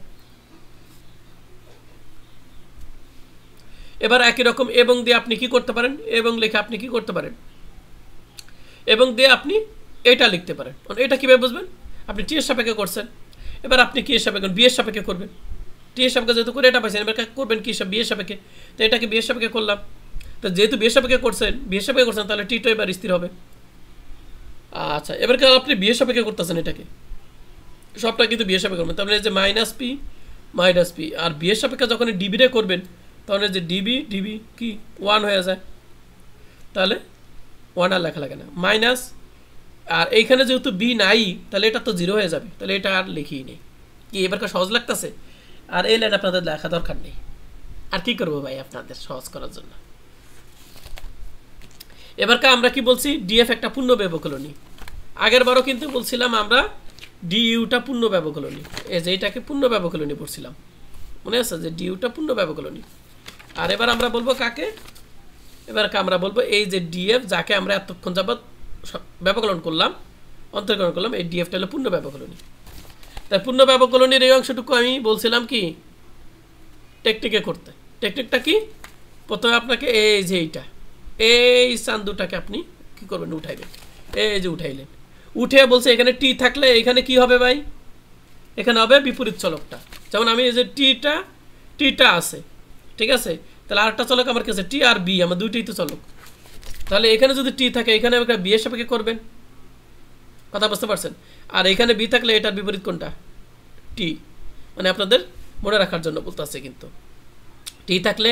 এবার একই রকম এবং দিয়ে আপনি কি করতে পারেন, এবং লিখে আপনি কি করতে পারেন, এবং দিয়ে আপনি এটা লিখতে পারেন। এটা কীভাবে বুঝবেন, আপনি টি এর সাপেক্ষে করছেন, এবার আপনি কি এর সাপেক্ষে বি এর সাপেক্ষে করবেন, টি এর সাপেক্ষে যেহেতু করে এটা পাইছেন, এবার করবেন কি বি এর সাপেক্ষে, তো এটাকে বি এর সাপেক্ষে করলাম, তো যেহেতু বি এর সাপেক্ষে করছেন, তাহলে টিটা এবার স্থির হবে। আচ্ছা, এবার আপনি বি এর সাপেক্ষে করতেছেন, এটাকে সবটা কিন্তু বি এর সাপেক্ষে করবেন, তাহলে যে মাইনাস পি, আর বি এর সাপেক্ষে যখন ডিবি রে করবেন তাহলে যে ডিবি কি 1 হয়ে যায়, তাহলে 1 আর লেখা লাগে না, মাইনাস, আর এইখানে যেহেতু বি নাই তাহলে এটা তো 0 হয়ে যাবে, তাহলে এটা আর লিখিই নেই। কি এবারকার সহজ লাগতেছে? আর এই লাইন আপনাদের লেখা দরকার নেই। আর কি করবো ভাই আপনাদের সহজ করার জন্য। এবারকে আমরা কি বলছি ডিএফ একটা পূর্ণ ব্যবকলনী আগের বারও কিন্তু বলছিলাম আমরা ডিইউটা পূর্ণ ব্যবকলনী এই যে এটাকে পূর্ণ ব্যবকলনী পড়ছিলাম মনে আছে যে ডিইউটা পূর্ণ ব্যবকলনী আর এবার আমরা বলবো কাকে এবারকে আমরা বলবো এই যে ডিএফ যাকে আমরা এতক্ষণ যাবত ব্যবকলন করলাম অন্তর্করণ করলাম এই ডিএফটা হলো পূর্ণ ব্যবকলনী তাই পূর্ণ ব্যবকলনীর এই অংশটুকু আমি বলছিলাম কি টেকনিকে করতে টেকনিকটা কি প্রথমে আপনাকে এই যে এইটা এই চান্দুটাকে আপনি কি করবেন উঠাইবেন এই যে উঠাইলেন উঠে বলছে এখানে টি থাকলে এখানে কি হবে ভাই এখানে হবে বিপরীত চলকটা যেমন আমি এই যে টিটা আছে ঠিক আছে তাহলে আরেকটা চলক আমার কাছে টি আর বি আমার দুইটাই তো চলক তাহলে এখানে যদি টি থাকে এখানে একটা বি এর সাপেক্ষে করবেন কথা বুঝতে পারছেন আর এখানে বি থাকলে এটার বিপরীত কোনটা টি মানে আপনাদের মনে রাখার জন্য বলতেছে কিন্তু টি থাকলে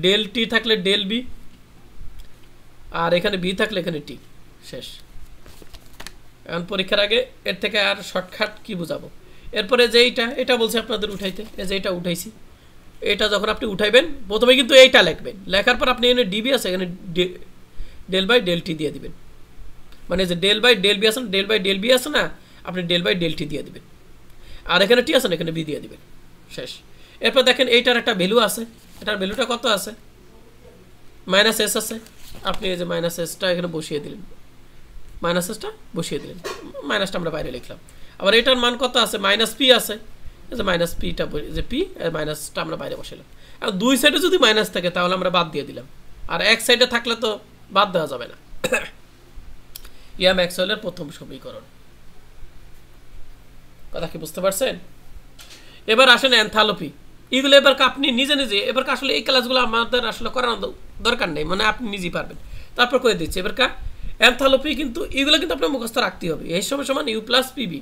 ডেল টি থাকলে ডেল বি আর এখানে বি থাকলে এখানে টি শেষ এখন পরীক্ষার আগে এর থেকে আর শর্টকাট কি বুঝাবো এরপরে যে এটা বলছে আপনাদের উঠাইতে এই যে এটা উঠাইছি এটা যখন আপনি উঠাইবেন প্রথমে কিন্তু এইটা লিখবেন লেখার পর আপনি এখানে ডিবি আছে এখানে ডেল বাই ডেল টি দিয়ে দিবেন মানে যে ডেল বাই ডেল বি আছে না ডেল বাই ডেল বি আছে না আপনি ডেল বাই ডেল টি দিয়ে দিবেন আর এখানে টি আছে না এখানে বি দিয়ে দিবেন শেষ এরপর দেখেন এইটার একটা ভ্যালু আছে এটার ভ্যালুটা কত আছে মাইনাস এস আছে আপনি এই যে মাইনাস এসটা এখানে বসিয়ে দিলেন মাইনাস এসটা বসিয়ে দিলেন মাইনাসটা আমরা বাইরে লিখলাম আবার এটার মান কত আছে মাইনাস পি আছে এই যে মাইনাস পিটা যে পি আর মাইনাসটা আমরা বাইরে বসালাম আর দুই সাইডে যদি মাইনাস থাকে তাহলে আমরা বাদ দিয়ে দিলাম আর এক সাইডে থাকলে তো বাদ দেওয়া যাবে না ইয়া ম্যাক্সওয়েলের প্রথম সমীকরণ কথা কি বুঝতে পারছেন এবার আসেন এনথালপি এগুলো এবার আপনি নিজে নিজে এবার আসলে এই ক্লাসগুলো আমাদের আসলে করানোর দরকার নেই মানে আপনি নিজেই পারবেন তারপর করে দিচ্ছি এবার এনথালপি কিন্তু এগুলো কিন্তু আপনার মুখস্থ রাখতে হবে এই সময় সমান ইউ প্লাস পিবি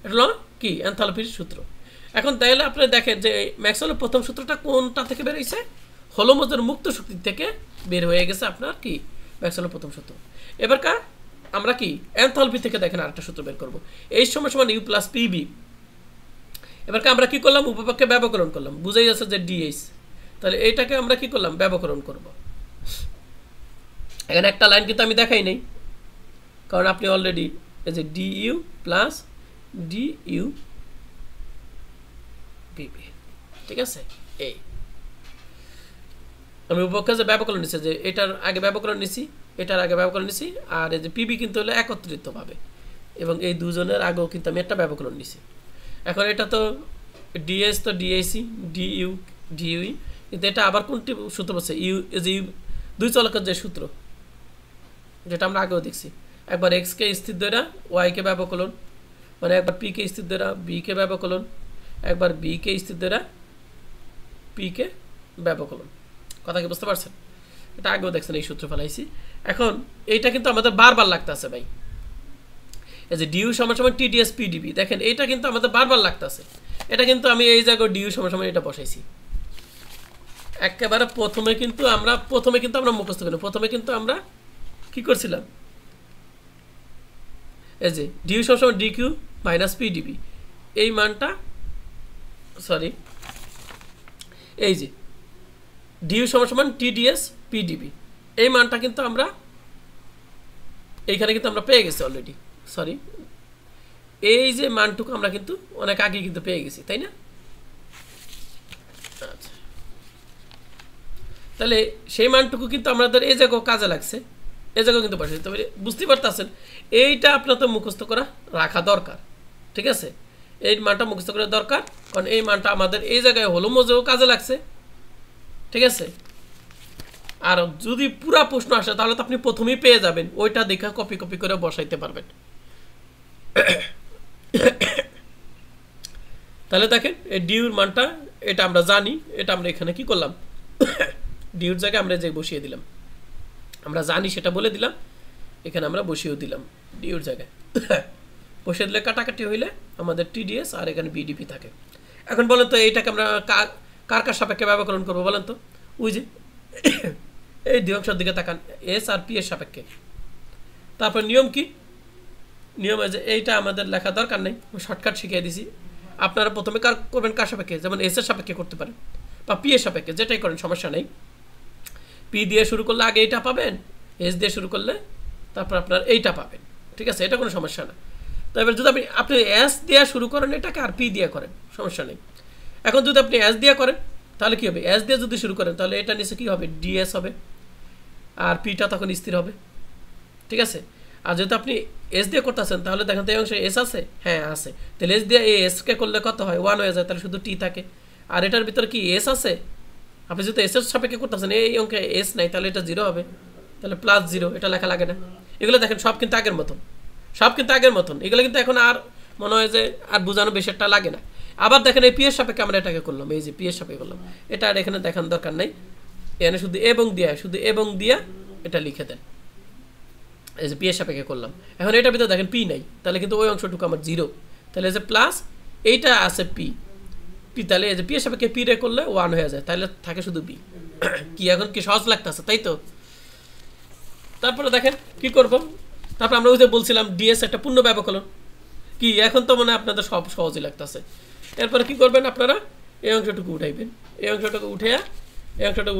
এটা হলো কি এনথালপির সূত্র এখন তাহলে আপনি দেখেন যে ম্যাক্সওয়েলের প্রথম সূত্রটা কোনটা থেকে বের হয়েছে হলোমোজের মুক্ত শক্তি থেকে বের হয়ে গেছে আপনার কি ম্যাক্সওয়েলের প্রথম সূত্র এবার আমরা কি এনথালপি থেকে দেখেন আরেকটা সূত্র বের করব এই সময় সমান ইউ প্লাস পিবি এবার আমরা কি করলাম উপপক্ষে ব্যবকলন করলাম বুঝাই যাচ্ছে যে ডিএইচ তাহলে এইটাকে আমরা কি করলাম ব্যবকলন করব এখানে একটা লাইন কিন্তু আমি দেখাই নাই কারণ আপনি অলরেডি এই যে ডিইউ প্লাস ডিইউ পিবি ঠিক আছে এই আমি উপপক্ষে যে ব্যবকলন নিছি যে এটার আগে ব্যবকলন নিছি এটার আগে ব্যবকলন নিছি আর এই যে পিবি কিন্তু হলো একত্রিতভাবে এবং এই দুজনের আগেও কিন্তু আমি একটা ব্যবকলন নিছি এখন এটা তো ডিএস তো ডিএসি ডিইউ ডিইউই কিন্তু এটা আবার কোনটি সূত্র বলছে ইউ যে দুই চলকের যে সূত্র যেটা আমরা আগেও দেখছি একবার এক্স কে স্থির দ্বারা ওয়াই কে ব্যবকলন মানে একবার পি কে স্থির দ্বারা বি কে ব্যবকলন একবার বি কে স্থির দ্বারা পি কে ব্যবকলন কথা কি বুঝতে পারছেন এটা আগেও দেখছেন এই সূত্র ফেলাইছি এখন এইটা কিন্তু আমাদের বারবার লাগতেছে ভাই এই যে ডিইউ সমান সমান টিডিএস পিডিবি দেখেন এটা কিন্তু আমাদের বারবার লাগতেছে এটা কিন্তু আমি এই জায়গায় ডিইউ সমান সমান এটা বসাইছি একেবারে প্রথমে কিন্তু আমরা মুখস্থ করি প্রথমে কিন্তু আমরা কি করছিলাম এই যে ডিইউ সমান সমান ডিকিউ মাইনাস পিডিবি এই মানটা সরি এই যে ডিইউ সমান সমান টিডিএস পিডিবি এই মানটা কিন্তু আমরা এইখানে কিন্তু আমরা পেয়ে গেছি অলরেডি সরি এই যে মানটুকু আমরা কিন্তু অনেক আগে কিন্তু পেয়ে গেছি তাই না আচ্ছা তাহলে সেই মানটুকু কিন্তু আমাদের এই জায়গায় কাজে লাগছে এই জায়গায় কিন্তু বসে তবে বুঝতে পারতেছেন এইটা আপনার তো মুখস্থ করা রাখা দরকার ঠিক আছে এই মানটা মুখস্থ করা দরকার কারণ এই মানটা আমাদের এই জায়গায় হলোমোজেও কাজে লাগছে ঠিক আছে আর যদি পুরা প্রশ্ন আসে তাহলে তো আপনি প্রথমেই পেয়ে যাবেন ওইটা দেখে কপি কপি করে বসাইতে পারবেন তাহলে দেখেন এই ডিউর মানটা এটা আমরা জানি এটা আমরা এখানে কি করলাম ডিউর জায়গায় আমরা যে বসিয়ে দিলাম আমরা জানি সেটা বলে দিলাম এখানে আমরা বসিয়েও দিলাম ডিউর জায়গায় বসিয়ে দিলে কাটাকাটি হইলে আমাদের টিডিএস আর এখানে বিডিপি থাকে এখন বলেন তো এইটাকে আমরা কার কার সাপেক্ষে ব্যবকলন করবো বলেন তো ওই যে এই দুই অংশের দিকে তাকান এস আর পি এর সাপেক্ষে তারপর নিয়ম কি নিয়ম যে এইটা আমাদের লেখা দরকার নেই শর্টকাট শিখিয়ে দিছি আপনারা প্রথমে কার করবেন কার সাপেক্ষে যেমন এস এর সাপেক্ষে করতে পারেন বা পি এর সাপেক্ষে যেটাই করেন সমস্যা নেই পি দিয়ে শুরু করলে আগে এইটা পাবেন, এস দিয়ে শুরু করলে তারপর আপনার এইটা পাবেন। ঠিক আছে, এটা কোনো সমস্যা না। তো এবার যদি আপনি এস দিয়ে শুরু করেন এটাকে আর পি দিয়ে করেন, সমস্যা নেই। এখন যদি আপনি এস দিয়ে করেন তাহলে কী হবে, এস দিয়ে যদি শুরু করেন তাহলে এটা নিচে কী হবে, ডিএস হবে, আর পিটা তখন স্থির হবে। ঠিক আছে, আর যেহেতু আপনি এস দিয়ে করতেছেন তাহলে দেখেন তো এই অংশে এস আছে, হ্যাঁ আছে, তাহলে এস দিয়ে এই এসকে করলে কত হয়, 1 হয়ে যায়, তাহলে শুধু টি থাকে। আর এটার ভিতরে কি এস আছে, আপনি যেহেতু এসের সাপেক্ষে করতেছেন, এই অঙ্কে এস নাই, তাহলে এটা 0 হবে, তাহলে +0, এটা লেখা লাগে না। এগুলো দেখেন সব কিন্তু আগের মতন, সব কিন্তু আগের মতন, এগুলো কিন্তু এখন আর মনে হয় যে আর বোঝানো বেশি একটা লাগে না। আবার দেখেন এই পি এর সাপেক্ষে আমরা এটাকে করলাম, এই যে পি এর সাপেক্ষে করলাম, এটা আর এখানে দেখানোর দরকার নাই, এখানে শুধু এবং দিয়া এটা লিখে দেন, এই যে পি এর সাপেক্ষে করলাম। এখন এটার ভিতরে দেখেন পি নাই, তাহলে কিন্তু ওই অংশটুকু আমার 0, তাহলে এই যে প্লাস এইটা আছে পি, তাহলে এই যে পি এর সাপেক্ষে পি রে করলে 1 হয়ে যায়, তাহলে থাকে শুধু বি। কি এখন কি সহজ লাগতেছে, তাই তো? তারপরে দেখেন কি করব, তারপর আমরা ওই যে বলছিলাম ডিএস একটা পূর্ণ ব্যবকলন, কি এখন তো মনে হয় আপনাদের সব সহজই লাগতেছে। এরপরে কি করবেন আপনারা, এই অংশটুকু উঠাইবেন, এই অংশটুকু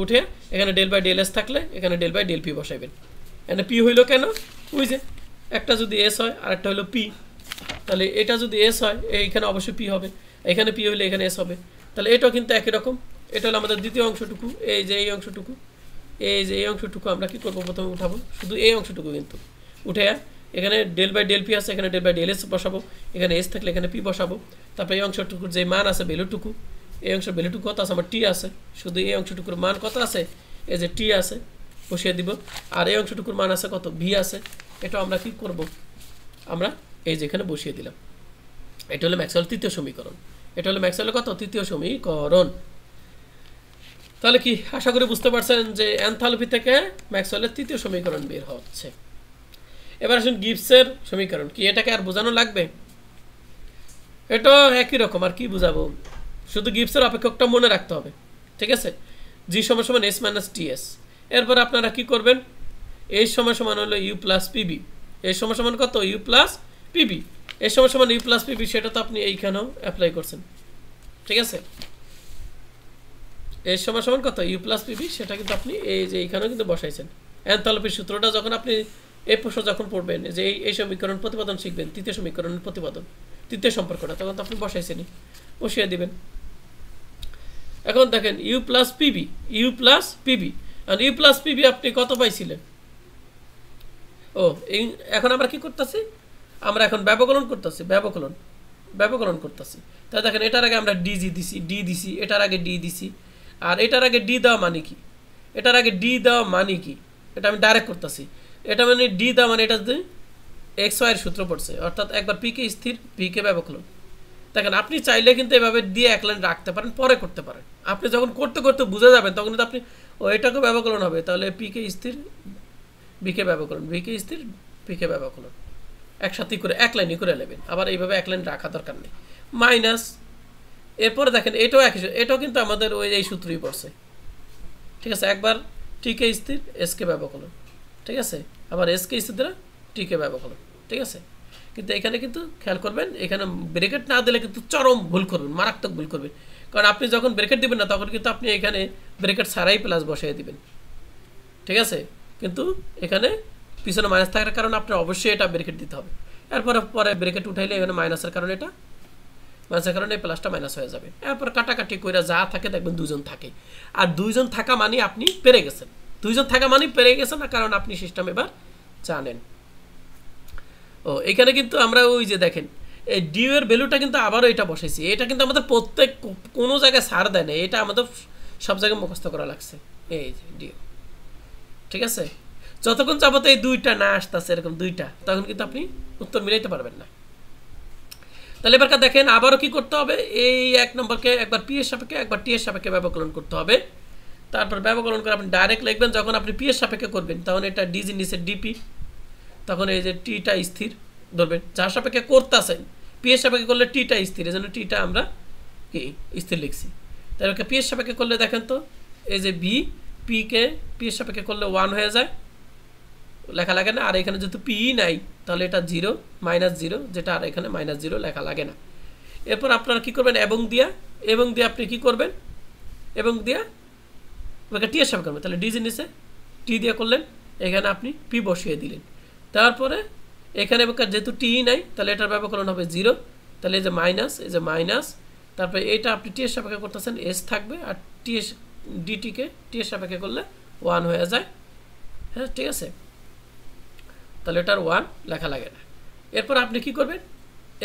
উঠে এখানে ডেল বাই ডেল এস থাকলে এখানে ডেল বাই ডেল পি বসাইবেন। এখানে পি হইলো কেন, ওই যে একটা যদি এস হয় আর একটা হলো পি, তাহলে এটা যদি এস হয় এইখানে অবশ্যই পি হবে, এখানে পি হইলে এখানে এস হবে, তাহলে এটাও কিন্তু একই রকম। এটা হলো আমাদের দ্বিতীয় অংশটুকু, এই যে এই অংশটুকু আমরা কি করবো, প্রথমে উঠাবো শুধু এই অংশটুকু, কিন্তু উঠে এখানে ডেল বাই ডেল পি আছে, এখানে ডেল বাই ডেল এস বসাবো, এখানে এস থাকলে এখানে পি বসাবো। তারপরে এই অংশটুকুর যে মান আছে ভ্যালুটুকু, এই অংশের ভ্যালুটুকু কত আছে, আমার টি আছে, শুধু এই অংশটুকুর মান কত আছে, এই যে টি আছে, বসিয়ে দিব। আর এই অংশটুকুর মান আছে কত, ভি আছে, এটা আমরা কি করব, আমরা এই যে এখানে বসিয়ে দিলাম। এটা হলো ম্যাক্সওয়েলের তৃতীয় সমীকরণ, এটা হলো ম্যাক্সওয়েলের কত, তৃতীয় সমীকরণ। তাহলে কি আশা করি বুঝতে পারছেন যে এনথালপি থেকে ম্যাক্সওয়েলের তৃতীয় সমীকরণ বের হচ্ছে। এবার আসুন গিবসের সমীকরণ, কি এটাকে আর বোঝানো লাগবে, এটা একই রকম, আর কি বুঝাবো, শুধু গিবসের অপেক্ষকটা মনে রাখতে হবে। ঠিক আছে, জি সমান সমান এস মাইনাস টিএস। এরপর আপনারা কি করবেন, এই সমান সমান হলো ইউ প্লাস পিবি, এই সমান সমান কত, ইউ প্লাস পিবি, এই সমান সমান ইউ প্লাস পিবি, সেটা তো আপনি এইখানেও অ্যাপ্লাই করছেন। ঠিক আছে, এই সমান সমান কত, ইউ প্লাস পিবি, সেটা কিন্তু আপনি এই যে এইখানেও কিন্তু বসাইছেন। এনথালপির সূত্রটা যখন আপনি এই প্রশ্ন যখন পড়বেন, যে এই সমীকরণ প্রতিপাদন শিখবেন, তৃতীয় সমীকরণের প্রতিপাদন, তৃতীয় সম্পর্কটা, তখন তো আপনি বসাইছেনই, বসিয়ে দিবেন। এখন দেখেন ইউ প্লাস পিবি, আর ইউ প্লাস পিবি আপনি কত পাইছিলেন, ও এই এখন আমরা কি করতেছি, আমরা এখন ব্যবকলন করতেছি। তাই দেখেন এটার আগে আমরা ডি দিছি, এটার আগে ডি দিছি, আর এটার আগে ডি দেওয়া মানে কি, এটা আমি ডাইরেক্ট করতেছি, এটা মানে ডি দেওয়া মানে এটা যদি এক্স ওয়াই এর সূত্র পড়ছে, অর্থাৎ একবার পি কে স্থির, ভি কে ব্যবকলন। দেখেন আপনি চাইলে কিন্তু এভাবে দিয়ে এক লাইন রাখতে পারেন, পরে করতে পারেন, আপনি যখন করতে করতে বুঝে যাবেন তখন কিন্তু আপনি এটাকেও ব্যবকলন হবে, তাহলে পি কে স্থির, ভি কে ব্যবকলন, পি কে ব্যবকলন, একসাথে করে এক লাইনই করে নেবেন। আবার এইভাবে এক লাইন রাখা দরকার নেই, মাইনাস। এরপরে দেখেন এটাও কিন্তু আমাদের এই সূত্রই পড়ছে। ঠিক আছে, একবার টি কে স্থির, এস কে ব্যবকলন, ঠিক আছে, আবার এস কে স্থির দ্বারা টি কে ব্যবকলন। ঠিক আছে, কিন্তু এখানে কিন্তু খেয়াল করবেন, এখানে ব্রেকেট না দিলে কিন্তু চরম ভুল করবেন, মারাত্মক ভুল করবেন, কারণ আপনি যখন ব্রেকেট দিবেন না তখন কিন্তু আপনি এখানে ব্রেকেট ছাড়াই প্লাস বসিয়ে দিবেন। ঠিক আছে, কিন্তু এখানে পিছনে মাইনাস থাকার কারণে আপনার অবশ্যই এটা ব্রেকেট দিতে হবে। পরে ব্রেকেট উঠাইলে এখানে মাইনাসের কারণে এই প্লাসটা মাইনাস হয়ে যাবে। এরপর কাটাকাটি করে যা থাকে দেখবেন দুজন থাকে, আর দুইজন থাকা মানে আপনি পেরে গেছেন, না, কারণ আপনি সিস্টেম এবার জানেন। এখানে কিন্তু আমরা ওই যে দেখেন এই ডিউ এর ভ্যালুটা কিন্তু আবারও এটা বসাইছি, এটা কিন্তু আমাদের প্রত্যেক কোনো জায়গায় ছাড় দেয় না, এটা আমাদের সব জায়গায় মুখস্থ করা লাগছে, এই যে ডিউ। ঠিক আছে, যতক্ষণ যাবত এই দুইটা না আসতেছে এরকম দুইটা, তখন কিন্তু আপনি উত্তর মিলাইতে পারবেন না। তাহলে এবার দেখেন আবারও কি করতে হবে, এই এক নম্বরকে একবার পি এর সাপেক্ষে একবার টি এর সাপেক্ষে ব্যবকলন করতে হবে। তারপর ব্যবকলন করে আপনি ডাইরেক্ট লিখবেন, যখন আপনি পি এর সাপেক্ষে করবেন তখন এটা ডিজি নিচে ডিপি, তখন এই যে টিটা স্থির ধরবেন, যার সাপেক্ষে করতেছেন, পি এর সাপেক্ষে করলে টিটা স্থির, এই জন্য টিটা আমরা কি স্থির লিখছি। তাহলে পি এর সাপেক্ষে করলে দেখেন তো এই যে ভি, পি এর সাপেক্ষে করলে 1 হয়ে যায়, লেখা লাগে না। আর এখানে যেহেতু পি নাই তাহলে এটা 0 -0, যেটা আর এখানে -0 লেখা লাগে না। এরপর আপনারা কি করবেন, এবং দিয়ে আপনি কি করবেন, এবং দিয়া টি এর সাপেক্ষে করবেন, তাহলে ডিজি নিচে টি দিয়ে করলেন, এখানে আপনি পি বসিয়ে দিলেন। তারপরে এখানে যেহেতু টি নাই, তাহলে এটার ব্যবকলন হবে 0, তাহলে এই যে মাইনাস, তারপরে এটা আপনি টি এর সাপেক্ষে করতেছেন এস থাকবে, আর টি এস ডিটিকে টি এর সাপেক্ষে করলে 1 হয়ে যায়। হ্যাঁ, ঠিক আছে, তাহলে এটার 1 লেখা লাগে না। এরপর আপনি কি করবেন,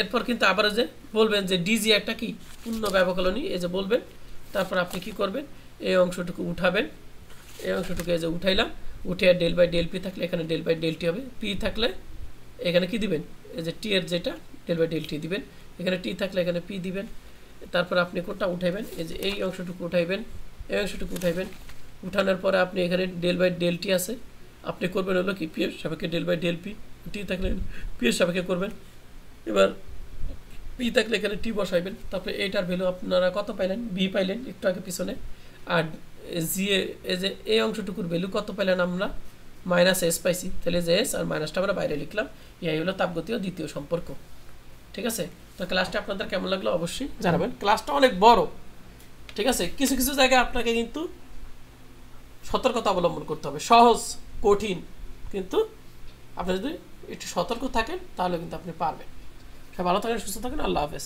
এরপর কিন্তু আবার যে বলবেন যে ডিজি একটা কি পূর্ণ ব্যবকলনই, এই যে বলবেন। তারপর আপনি কি করবেন, এই অংশটুকু উঠাবেন, এই অংশটুকু এই যে উঠাইলাম, উঠে ডেল বাই ডেল পি থাকলে এখানে ডেল বাই ডেল টি হবে, পি থাকলে এখানে কি দিবেন, এই যে টি এর যেটা ডেল বাই ডেল টি দিবেন, এখানে টি থাকলে এখানে পি দিবেন। তারপর আপনি কোনটা উঠাইবেন, এই যে এই অংশটুকু উঠাইবেন, এই অংশটুকু উঠাইবেন। উঠানোর পরে আপনি এখানে ডেল বাই ডেল টি আছে, আপনি করবেন হলো কি পি এর সাপেক্ষে ডেল বাই ডেল পি, টি থাকলে পি এর সাপেক্ষে করবেন। এবার পি থাকলে এখানে টি বসাইবেন। তারপরে এইটার ভ্যালু আপনারা কত পাইলেন, বি পাইলেন একটু আগে পিছনে। আর জি এই যে এই অংশটুকুর ভ্যালু কত পাইলেন আমরা, মাইনাস এস পাইছি, তাহলে যে এস আর মাইনাসটা আমরা বাইরে লিখলাম। এই হলো তাপগতীয় দ্বিতীয় সম্পর্ক। ঠিক আছে, তো ক্লাসটা আপনাদের কেমন লাগলো অবশ্যই জানাবেন। ক্লাসটা অনেক বড়, ঠিক আছে, কিছু কিছু জায়গায় আপনাকে কিন্তু সতর্কতা অবলম্বন করতে হবে। সহজ কঠিন, কিন্তু আপনি যদি একটু সতর্ক থাকেন তাহলে কিন্তু আপনি পারবেন। সবাই ভালো থাকেন, সুস্থ থাকেন, আল্লাহ হাফেজ।